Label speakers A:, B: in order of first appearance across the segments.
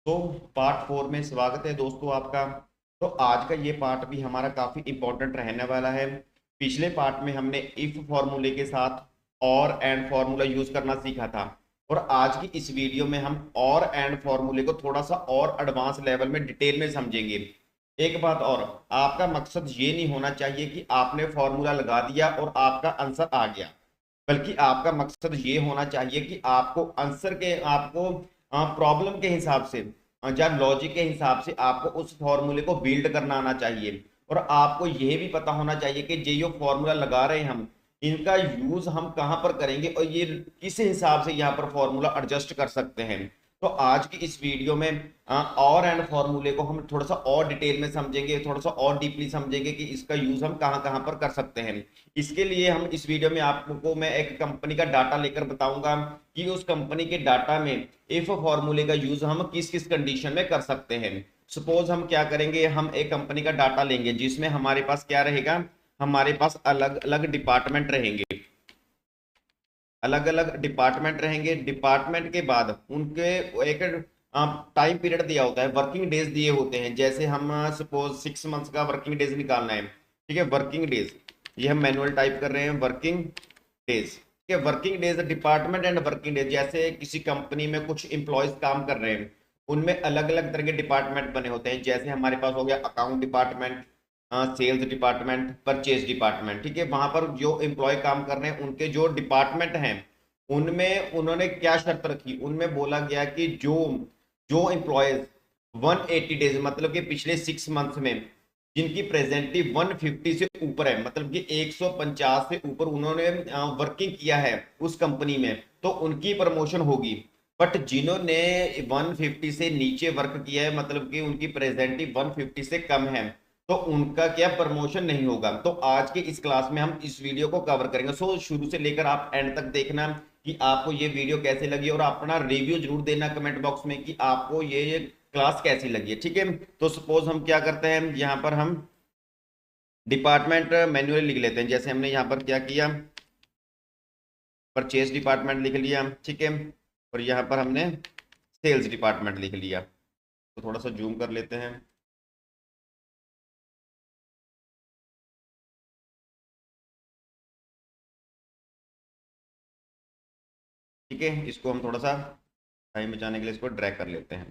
A: तो पार्ट 4 में स्वागत है दोस्तों आपका। तो आज का ये पार्ट भी हमारा काफ़ी इम्पोर्टेंट रहने वाला है। पिछले पार्ट में हमने इफ फॉर्मूले के साथ और एंड फॉर्मूला यूज करना सीखा था। और आज की इस वीडियो में हम और एंड फॉर्मूले को थोड़ा सा और एडवांस लेवल में डिटेल में समझेंगे। एक बात और, आपका मकसद ये नहीं होना चाहिए कि आपने फॉर्मूला लगा दिया और आपका आंसर आ गया, बल्कि आपका मकसद ये होना चाहिए कि आपको आंसर के आपको प्रॉब्लम के हिसाब से या लॉजिक के हिसाब से आपको उस फॉर्मूले को बिल्ड करना आना चाहिए। और आपको यह भी पता होना चाहिए कि जो फॉर्मूला लगा रहे हैं हम, इनका यूज हम कहाँ पर करेंगे और ये किस हिसाब से यहाँ पर फॉर्मूला एडजस्ट कर सकते हैं। तो आज की इस वीडियो में और एंड फॉर्मूले को हम थोड़ा सा और डिटेल में समझेंगे, थोड़ा सा और डीपली समझेंगे कि इसका यूज हम कहाँ कहाँ पर कर सकते हैं। इसके लिए हम इस वीडियो में आपको मैं एक कंपनी का डाटा लेकर बताऊंगा कि उस कंपनी के डाटा में इफ फॉर्मूले का यूज हम किस किस कंडीशन में कर सकते हैं। सपोज हम क्या करेंगे, हम एक कंपनी का डाटा लेंगे जिसमें हमारे पास क्या रहेगा, हमारे पास अलग अलग डिपार्टमेंट रहेंगे। अलग अलग डिपार्टमेंट रहेंगे, डिपार्टमेंट के बाद उनके एक टाइम पीरियड दिया होता है, वर्किंग डेज दिए होते हैं। जैसे हम सपोज 6 मंथ्स का वर्किंग डेज निकालना है, ठीक है, वर्किंग डेज, ये हम मैनुअल टाइप कर रहे हैं, वर्किंग डेज, ठीक है। Working days department and working days, जैसे किसी कंपनी में कुछ इंप्लॉयज काम कर रहे हैं, उनमें अलग अलग तरह के डिपार्टमेंट बने होते हैं। जैसे हमारे पास हो गया account department, sales department, purchase department, ठीक है। वहां पर जो एम्प्लॉय काम कर रहे हैं उनके जो डिपार्टमेंट हैं, उनमें उन्होंने क्या शर्त रखी, उनमें बोला गया कि जो जो एम्प्लॉयज 180 डेज मतलब कि पिछले 6 मंथ्स में जिनकी प्रेजेंटली 150 से ऊपर है, मतलब कि 150 से ऊपर उन्होंने वर्किंग किया है उस कंपनी में, तो उनकी प्रमोशन होगी। बट जिन्होंने 150 से नीचे वर्क किया है, मतलब कि उनकी प्रेजेंटली 150 से कम है, तो उनका क्या प्रमोशन नहीं होगा। तो आज के इस क्लास में हम इस वीडियो को कवर करेंगे। सो शुरू से लेकर आप एंड तक देखना कि आपको ये वीडियो कैसे लगी, और अपना रिव्यू जरूर देना कमेंट बॉक्स में कि आपको ये क्लास कैसी लगी है, ठीक है। तो सपोज हम क्या करते हैं, यहाँ पर हम डिपार्टमेंट मैन्युअली लिख लेते हैं। जैसे हमने यहाँ पर क्या किया, परचेज डिपार्टमेंट लिख लिया, ठीक है। और यहाँ पर हमने सेल्स डिपार्टमेंट लिख लिया। तो थोड़ा सा जूम कर लेते हैं। ठीक है, इसको हम थोड़ा सा टाइम बचाने के लिए इसको ड्रैग कर लेते हैं।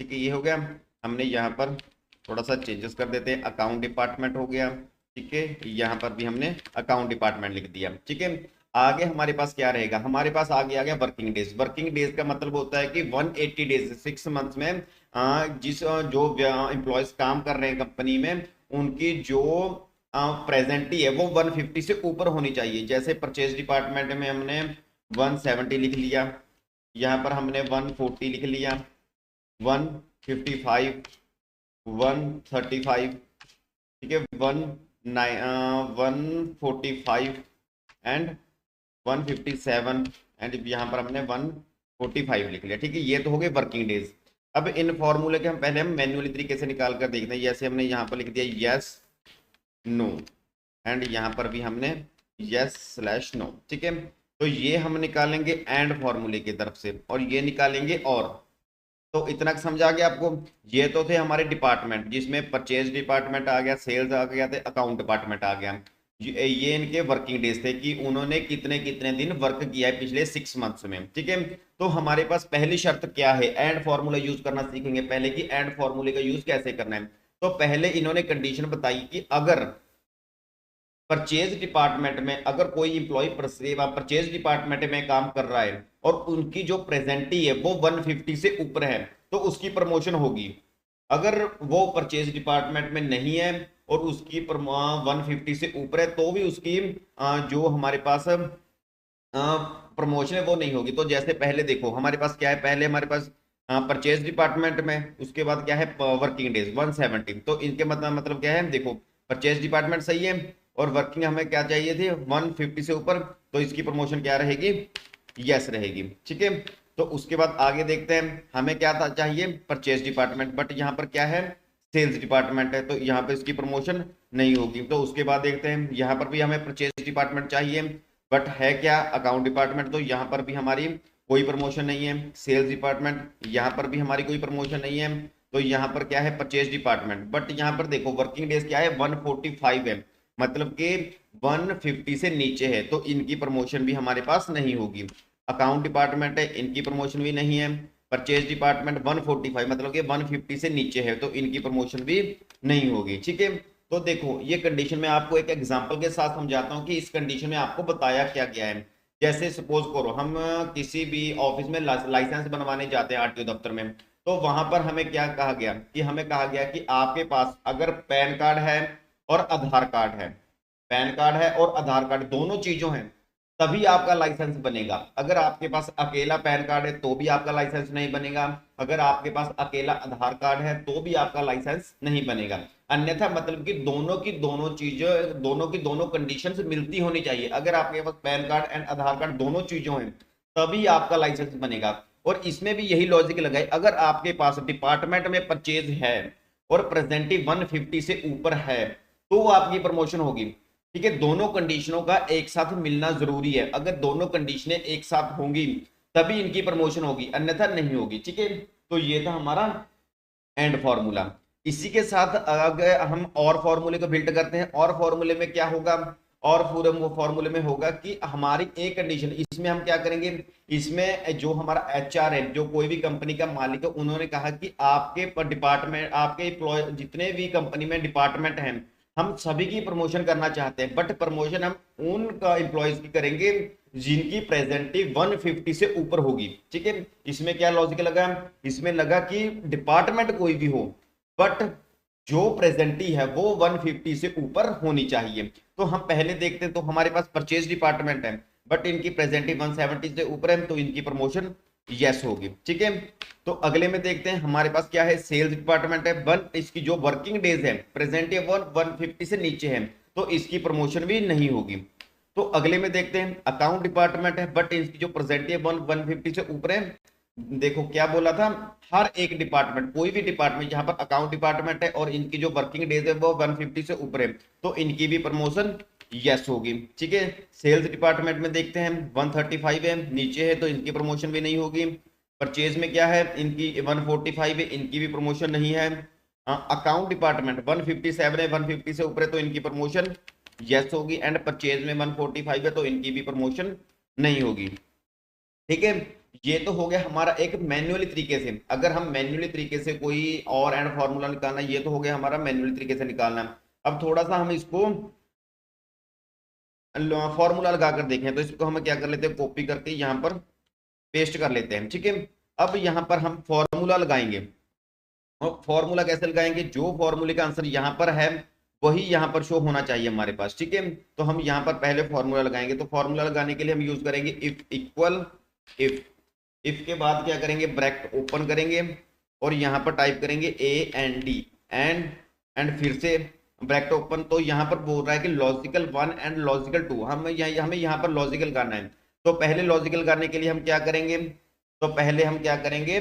A: ठीक है, ये हो गया। हमने यहाँ पर थोड़ा सा चेंजेस कर देते हैं, अकाउंट डिपार्टमेंट हो गया, ठीक है। यहाँ पर भी हमने अकाउंट डिपार्टमेंट लिख दिया, ठीक है। आगे हमारे पास क्या रहेगा, हमारे पास आगे आ गया वर्किंग डेज। वर्किंग डेज का मतलब होता है कि 180 डेज, 6 मंथ्स में जिस जो एम्प्लॉयज काम कर रहे हैं कंपनी में, उनकी जो प्रेजेंटी है वो 150 से ऊपर होनी चाहिए। जैसे परचेज डिपार्टमेंट में हमने 170 लिख लिया, यहाँ पर हमने 140 लिख लिया, 155, 135, ठीक है, 145 एंड 157, एंड यहाँ पर हमने 145 लिख लिया, ठीक है। ये तो हो गए वर्किंग डेज। अब इन फॉर्मूले के हम पहले हम मैन्युअली तरीके से निकाल कर देखते हैं। जैसे हमने यहाँ पर लिख दिया यस नो, एंड यहाँ पर भी हमने यस स्लैश नो, ठीक है। तो ये हम निकालेंगे एंड फॉर्मूले की तरफ से, और ये निकालेंगे और। तो इतना समझा गया आपको। ये तो थे हमारे डिपार्टमेंट, जिसमें परचेज डिपार्टमेंट आ गया, सेल्स आ गया, थे अकाउंट डिपार्टमेंट आ गया। ये इनके वर्किंग डेज थे कि उन्होंने कितने कितने दिन वर्क किया है पिछले 6 मंथ्स में, ठीक है। तो हमारे पास पहली शर्त क्या है, एंड फॉर्मूला यूज करना सीखेंगे पहले कि एंड फॉर्मूले का यूज कैसे करना है। तो पहले इन्होंने कंडीशन बताई कि अगर परचेज डिपार्टमेंट में अगर कोई इंप्लॉय परचेज डिपार्टमेंट में काम कर रहा है और उनकी जो प्रेजेंटी है वो 150 से ऊपर है, तो उसकी प्रमोशन होगी। अगर वो परचेज डिपार्टमेंट में नहीं है और उसकी 150 से ऊपर है, तो भी उसकी जो हमारे पास प्रमोशन है वो नहीं होगी। तो जैसे पहले देखो हमारे पास क्या है, पहले हमारे पास परचेज डिपार्टमेंट में, उसके बाद क्या है वर्किंग डेज 170। तो इनके मतलब क्या है, देखो परचेज डिपार्टमेंट सही है और वर्किंग हमें क्या चाहिए थी 150 से ऊपर, तो इसकी प्रमोशन क्या रहेगी, यस रहेगी, ठीक है। तो उसके बाद आगे देखते हैं, हमें क्या था चाहिए परचेज डिपार्टमेंट, बट यहाँ पर क्या है सेल्स डिपार्टमेंट है, तो यहाँ पर इसकी प्रमोशन नहीं होगी। तो उसके बाद देखते हैं, यहाँ पर भी हमें परचेज डिपार्टमेंट चाहिए, बट है क्या अकाउंट डिपार्टमेंट, तो यहाँ पर भी हमारी कोई प्रमोशन नहीं है। सेल्स डिपार्टमेंट, यहाँ पर भी हमारी कोई प्रमोशन नहीं है। तो यहाँ पर क्या है, परचेज डिपार्टमेंट, बट यहाँ पर देखो वर्किंग डेज क्या है, 145 है, मतलब कि 150 से नीचे है, तो इनकी प्रमोशन भी हमारे पास नहीं होगी। अकाउंट डिपार्टमेंट है, इनकी प्रमोशन भी नहीं है। परचेज डिपार्टमेंट 145 मतलब कि 150 से नीचे है, तो इनकी प्रमोशन भी नहीं होगी। ठीक है, तो देखो ये कंडीशन में आपको एक एग्जांपल के साथ समझाता हूँ कि इस कंडीशन में आपको बताया क्या गया है। जैसे सपोज करो हम किसी भी ऑफिस में लाइसेंस बनवाने जाते हैं आरटीओ दफ्तर में, तो वहां पर हमें क्या कहा गया कि हमें कहा गया कि आपके पास अगर पैन कार्ड है और आधार कार्ड है, पैन कार्ड है और आधार कार्ड दोनों चीजों हैं, तभी आपका लाइसेंस बनेगा। अगर आपके पास अकेला पैन कार्ड है तो भी आपका लाइसेंस नहीं बनेगा, अगर आपके पास अकेला आधार कार्ड है तो भी आपका लाइसेंस नहीं बनेगा। अन्यथा मतलब कि दोनों की दोनों चीजें, दोनों की दोनों कंडीशंस मिलती होनी चाहिए। अगर आपके पास PAN card and Aadhaar card दोनों चीजों हैं तभी आपका लाइसेंस बनेगा। और इसमें भी यही लॉजिक लगाए, अगर आपके पास डिपार्टमेंट में परचेज है और प्रेजेंटिव 150 से ऊपर है तो आपकी प्रमोशन होगी। ठीक है, दोनों कंडीशनों का एक साथ मिलना जरूरी है। अगर दोनों कंडीशनें एक साथ होंगी तभी इनकी प्रमोशन होगी, अन्यथा नहीं होगी। ठीक है, तो ये था हमारा एंड फॉर्मूला। इसी के साथ अगर हम और फॉर्मूले को बिल्ड करते हैं, और फॉर्मूले में क्या होगा, और पूरे फॉर्मूले में होगा कि हमारी एक कंडीशन, इसमें हम क्या करेंगे, इसमें जो हमारा एचआर है, जो कोई भी कंपनी का मालिक है, उन्होंने कहा कि आपके डिपार्टमेंट, आपके एम्प्लॉय जितने भी कंपनी में डिपार्टमेंट हैं, हम सभी की प्रमोशन करना चाहते हैं, बट प्रमोशन हम उन एम्प्लॉयज की करेंगे जिनकी प्रेजेंटिव 150 से ऊपर होगी। ठीक है, इसमें क्या लॉजिक लगा, इसमें लगा कि डिपार्टमेंट कोई भी हो बट जो प्रेजेंटी है वो 150 से ऊपर होनी चाहिए। तो हम पहले देखते हैं, तो हमारे पास परचेज डिपार्टमेंट है बट इनकी प्रेजेंटी 170 से ऊपर है, तो इनकी प्रमोशन यस होगी। ठीक है, तो अगले में देखते हैं हमारे पास क्या है, सेल्स डिपार्टमेंट है, वन इसकी जो वर्किंग डेज है प्रेजेंटी 150 से नीचे है, तो इसकी प्रमोशन भी नहीं होगी। तो अगले में देखते हैं अकाउंट डिपार्टमेंट है बट इसकी जो प्रेजेंटी है 150 से ऊपर है। देखो क्या बोला था, हर एक डिपार्टमेंट, कोई भी डिपार्टमेंट जहां पर अकाउंट डिपार्टमेंट है और इनकी जो वर्किंग डेज है वो 150 से ऊपर है, तो इनकी भी प्रमोशन यस होगी। ठीक है, सेल्स डिपार्टमेंट में देखते हैं 135 है, नीचे है, तो इनकी प्रमोशन भी नहीं होगी। परचेज में क्या है, इनकी 145 है, इनकी भी प्रमोशन नहीं है। अकाउंट डिपार्टमेंट 157 है, 150 से ऊपर है, तो इनकी प्रमोशन यस होगी। एंड परचेज में 145 है, तो इनकी भी प्रमोशन नहीं होगी। ठीक है, ये तो हो गया हमारा एक मैन्युअली तरीके से। अगर हम मैन्युअली तरीके से कोई और एंड फॉर्मूला निकालना, ये तो हो गया हमारा मैन्युअली तरीके से निकालना। अब थोड़ा सा हम इसको फॉर्मूला लगा कर देखें, तो इसको हम क्या कर लेते हैं, कॉपी करके यहाँ पर पेस्ट कर लेते हैं। ठीक है, अब यहाँ पर हम फॉर्मूला लगाएंगे, और फॉर्मूला कैसे लगाएंगे, जो फॉर्मूले का आंसर यहाँ पर है वही यहाँ पर शो होना चाहिए हमारे पास। ठीक है, तो हम यहाँ पर पहले फॉर्मूला लगाएंगे। तो फॉर्मूला लगाने के लिए हम यूज करेंगे इफ इक्वल इफ के बाद क्या करेंगे, ब्रैकेट ओपन करेंगे और यहाँ पर टाइप करेंगे ए एंड डी एंड फिर से ब्रैकेट ओपन। तो यहाँ पर बोल रहा है कि लॉजिकल 1 एंड लॉजिकल 2, हमें यहाँ पर लॉजिकल करना है। तो पहले लॉजिकल करने के लिए हम क्या करेंगे, तो पहले हम क्या करेंगे,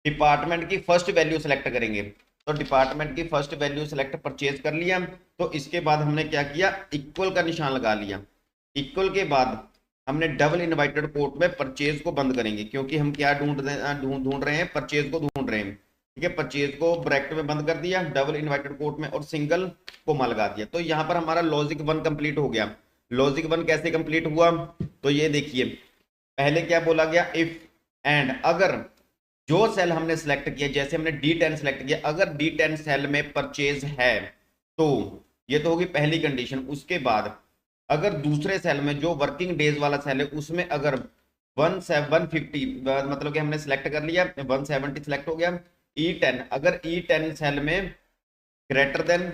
A: डिपार्टमेंट की फर्स्ट वैल्यू सेलेक्ट करेंगे। तो डिपार्टमेंट की फर्स्ट वैल्यू सेलेक्ट परचेज कर लिया। तो इसके बाद हमने क्या किया, इक्वल का निशान लगा लिया। इक्वल के बाद हमने डबल इनवाइटेड कोट में परचेज को बंद करेंगे, क्योंकि हम क्या ढूंढ रहे हैं, परचेज को ढूंढ रहे हैं। ठीक है, परचेज को ब्रैकेट में बंद कर दिया, डबल इनवाइटेड कोट में, और सिंगल कोमा लगा दिया। तो यहाँ पर हमारा लॉजिक 1 कंप्लीट हो गया। लॉजिक 1 कैसे कंप्लीट हुआ, तो ये देखिए, पहले क्या बोला गया, इफ एंड, अगर जो सेल हमने सेलेक्ट किया, जैसे हमने D10 सेलेक्ट किया, अगर D10 सेल में परचेज है, तो ये तो होगी पहली कंडीशन। उसके बाद अगर दूसरे सेल में जो वर्किंग डेज वाला सेल है उसमें अगर 150 मतलब कि हमने सेलेक्ट कर लिया, 170 सेलेक्ट हो गया, E10, अगर E10 सेल में ग्रेटर देन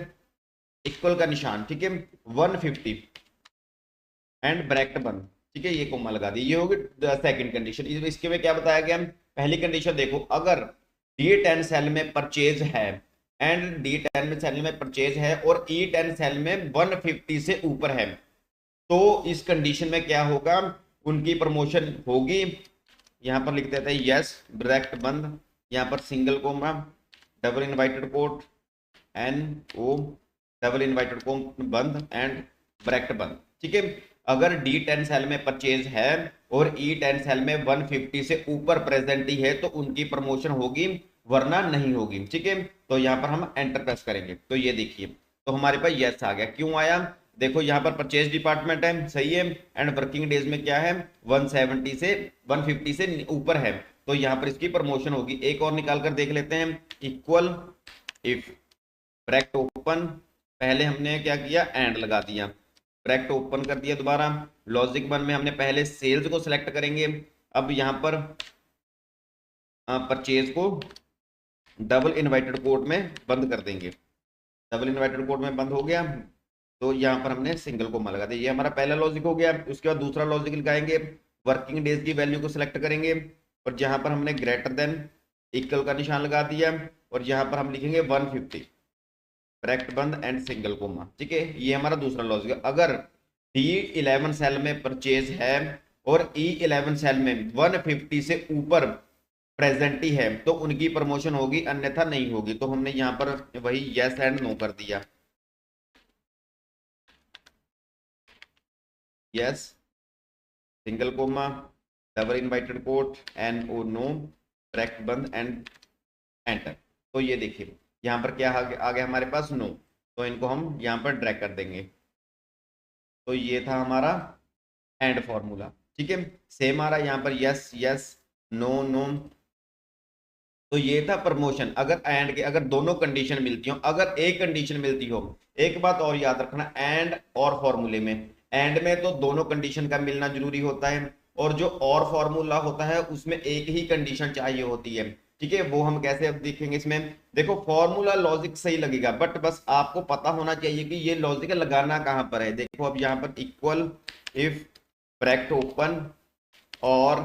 A: इक्वल का निशान, ठीक है, 150 एंड ब्रैकेट बंद। ठीक है, ये कोमा लगा दी, ये होगी सेकंड कंडीशन। इसके में क्या बताया गया, पहली कंडीशन देखो, अगर D10 सेल में परचेज है एंड D10 सेल में परचेज है और E10 सेल में 150 से ऊपर है, तो इस कंडीशन में क्या होगा, उनकी प्रमोशन होगी। यहां पर लिख देते हैं यस, ब्रैकेट बंद, यहाँ पर single comma, double invited quote, N O, double invited quote बंद एंड ब्रैकेट बंद। ठीक है, अगर D10 सेल में परचेज है और E10 सेल में 150 से ऊपर प्रेजेंट ही है तो उनकी प्रमोशन होगी, वरना नहीं होगी। ठीक है, तो यहाँ पर हम एंटर प्रेस करेंगे तो ये देखिए, तो हमारे पास यस आ गया। क्यों आया? देखो यहाँ पर परचेज डिपार्टमेंट है, सही है, एंड वर्किंग डेज में क्या है, 170 से 150 से ऊपर है, तो यहाँ पर इसकी प्रमोशन होगी। एक और निकाल कर देख लेते हैं, इक्वल इफ ब्रैकेट ओपन, पहले हमने क्या किया, एंड लगा दिया, ब्रैकेट ओपन कर दिया दोबारा। लॉजिक 1 में हमने पहले सेल्स को सिलेक्ट करेंगे, अब यहाँ पर परचेज को डबल इन्वर्टेड कोट में बंद कर देंगे। डबल इन्वर्टेड कोट में बंद हो गया, तो यहाँ पर हमने सिंगल कोमा लगा दिया। ये हमारा पहला लॉजिक हो गया। उसके बाद दूसरा लॉजिक लगाएंगे, वर्किंग डेज की वैल्यू को सिलेक्ट करेंगे और जहाँ पर हमने ग्रेटर देन इक्वल का निशान लगा दिया और यहाँ पर हम लिखेंगे 150, ब्रैकेट बंद एंड सिंगल कोमा। ठीक है, ये हमारा दूसरा लॉजिक है। अगर D11 सेल में परचेज है और E11 सेल में 150 से ऊपर प्रेजेंट ही है तो उनकी प्रमोशन होगी, अन्यथा नहीं होगी। तो हमने यहाँ पर वही यस एंड नो कर दिया, yes single comma double invited quote N O no bracket बंद एंड एंटर। तो ये देखिए यहाँ पर क्या आ गया हमारे पास, नो, तो इनको हम यहाँ पर ड्रैग कर देंगे। तो ये था हमारा एंड फॉर्मूला। ठीक है, सेम आ रहा है यहाँ पर, यस यस नो नो। तो ये था प्रमोशन। अगर एंड के अगर दोनों कंडीशन मिलती हो, अगर एक कंडीशन मिलती हो, एक बात और याद रखना, एंड और फॉर्मूले में, एंड में तो दोनों कंडीशन का मिलना जरूरी होता है और जो और फॉर्मूला होता है उसमें एक ही कंडीशन चाहिए होती है। ठीक है, वो हम कैसे अब देखेंगे इसमें। देखो फॉर्मूला लॉजिक सही लगेगा, बट बस आपको पता होना चाहिए कि ये लॉजिक लगाना कहाँ पर है। देखो अब यहाँ पर इक्वल इफ ब्रैकेट ओपन और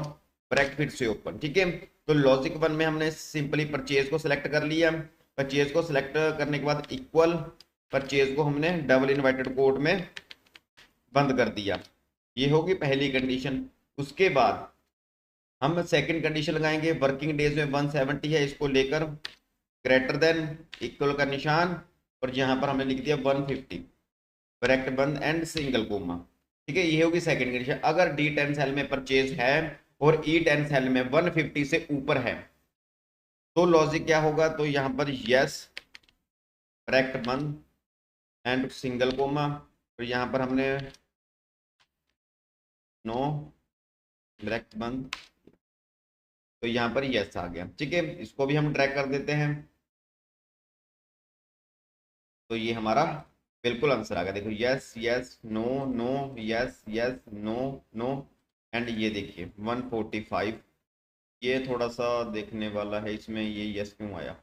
A: ब्रैकेट फिर से ओपन। ठीक है, तो लॉजिक 1 में हमने सिंपली परचेज को सिलेक्ट कर लिया, परचेज को सिलेक्ट करने के बाद इक्वल परचेज को हमने डबल इन्वर्टेड कोट में बंद कर दिया। ये होगी पहली कंडीशन। उसके बाद हम सेकंड कंडीशन लगाएंगे, वर्किंग डेज में 170 है, इसको लेकर ग्रेटर देन इक्वल का निशान और यहाँ पर हमने लिख दिया 150, ब्रैकेट बंद एंड सिंगल कोमा। ठीक है, ये होगी सेकंड कंडीशन। अगर D10 सेल में परचेज है और E10 सेल में 150 से ऊपर है तो लॉजिक क्या होगा, तो यहाँ पर यस ब्रैकेट बंद एंड सिंगल कोमा और यहाँ पर हमने नो ब्रैकेट बंद, तो यहाँ पर यस आ गया। ठीक है, इसको भी हम ड्रैग कर देते हैं, तो ये हमारा बिल्कुल आंसर आ गया। देखो yes yes no no yes yes no no and ये देखिए 145। ये थोड़ा सा देखने वाला है इसमें, ये यस क्यों आया,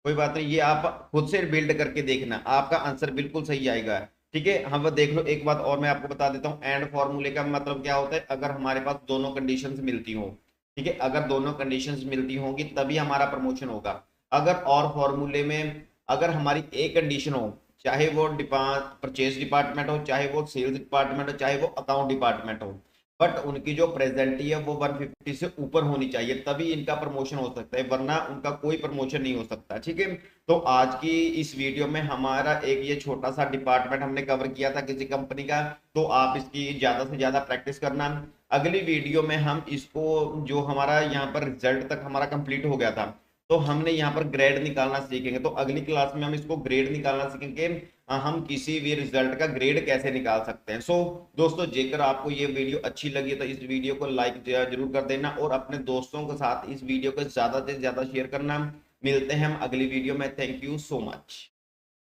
A: कोई बात नहीं, ये आप खुद से बिल्ड करके देखना, आपका आंसर बिल्कुल सही आएगा। ठीक है, हम देख लो। एक बात और मैं आपको बता देता हूँ, एंड फॉर्मूले का मतलब क्या होता है, अगर हमारे पास दोनों कंडीशंस मिलती हो। ठीक है, अगर दोनों कंडीशंस मिलती होंगी तभी हमारा प्रमोशन होगा। अगर और फॉर्मूले में अगर हमारी एक कंडीशन हो, चाहे वो परचेज डिपार्टमेंट हो, चाहे वो सेल्स डिपार्टमेंट हो, चाहे वो अकाउंट डिपार्टमेंट हो, बट उनकी जो प्रेजेंटी है वो 150 से ऊपर होनी चाहिए, तभी इनका प्रमोशन हो सकता है, वरना उनका कोई प्रमोशन नहीं हो सकता। ठीक है, तो आज की इस वीडियो में हमारा एक ये छोटा सा डिपार्टमेंट हमने कवर किया था किसी कंपनी का, तो आप इसकी ज्यादा से ज्यादा प्रैक्टिस करना। अगली वीडियो में हम इसको, जो हमारा यहाँ पर रिजल्ट तक हमारा कंप्लीट हो गया था, तो हमने यहाँ पर ग्रेड निकालना सीखेंगे। तो अगली क्लास में हम इसको ग्रेड निकालना सीखेंगे, हम किसी भी रिजल्ट का ग्रेड कैसे निकाल सकते हैं। सो दोस्तों, जेकर आपको ये वीडियो अच्छी लगी तो इस वीडियो को लाइक जरूर कर देना और अपने दोस्तों के साथ इस वीडियो को ज्यादा से ज्यादा शेयर करना। मिलते हैं हम अगली वीडियो में। Thank you so much.